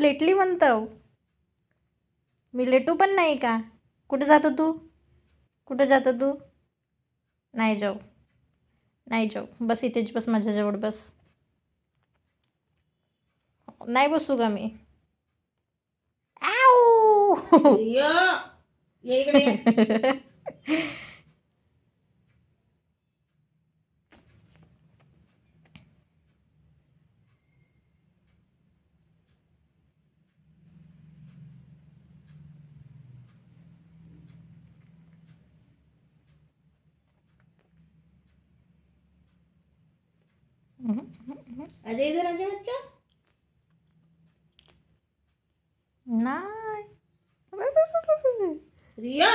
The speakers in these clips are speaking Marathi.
लेटली म्हणतो. मी लेटू पण नाही का? कुठे जातो तू? कुठे जातो तू? नाही जाऊ, नाही जाऊ. बस इथेच बस, माझ्याजवळ बस. नाही बसू का मी? आऊ! ये इकडे. अजय इधर आजा बच्चा. नाही. रिया,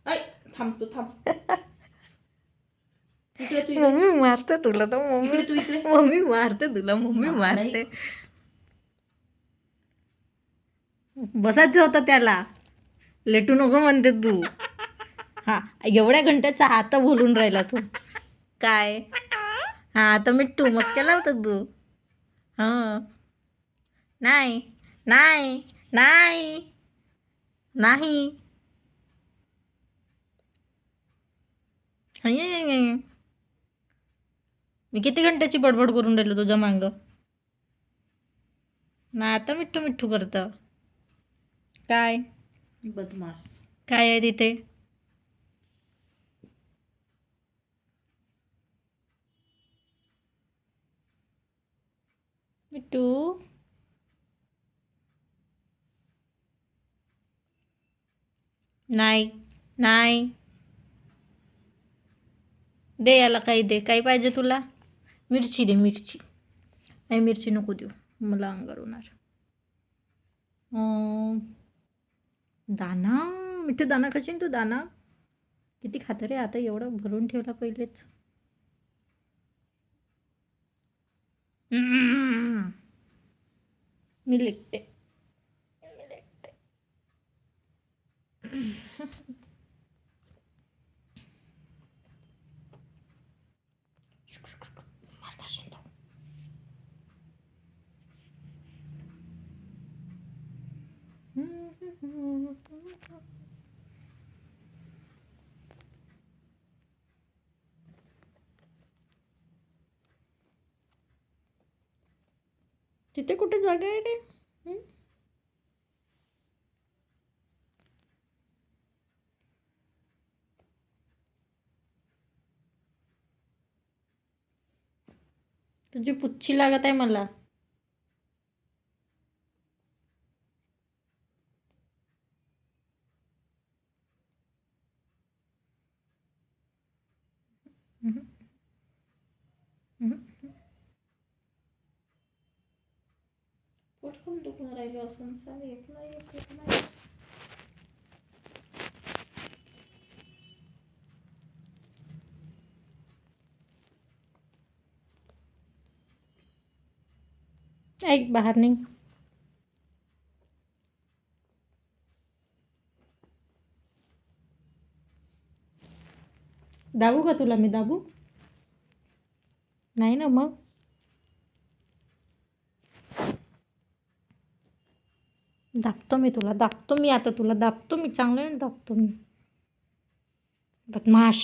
ऐ थांब तू थांब. इकडे तू इकडे. मम्मी मारते तुला तर. मम्मी इकडे तू इकडे. मम्मी मारते तुला. मम्मी नाही. मारते. बसायचं होतं त्याला. लेटू नको म्हणते तू. हा, एवढ्या घंट्याचा आता बोलून राहिला तू. काय? हा, आता मिठ्ठू मस्क्या लावतात तू. हां. नाही, नाही, नाही, नाही. हं. मी किती घंट्याची बडबड करून राहिलो तुझ्या मांग. ना आता मिठ्ठू मिठ्ठू करतं. काय? बदमाश. काय आहे तिथे? मिठ्ठू. नाही, नाही. दे याला काही दे. काही पाहिजे तुला? मिरची दे, मिरची. नाही, मिरची नको देऊ, मला अंगावर होणार. दाना. मिठ्ठू दाना खाशील तू? दाना किती खातं रे? आता एवढं भरून ठेवला पहिलेच. मी लेटते. तिथे कुठे जागा आहे रे? तुझी पुच्छी लागत आहे मला. पटकन दुखून राहिलो असं सांग. येत नाही, येत नाही. ऐक, बाहेर नाही. दाबू का तुला? मी दाबू? नाही ना मग. दाबतो मी तुला, दाबतो मी आता तुला, दाबतो मी, चांगल्याने दाबतो मी. बदमाश.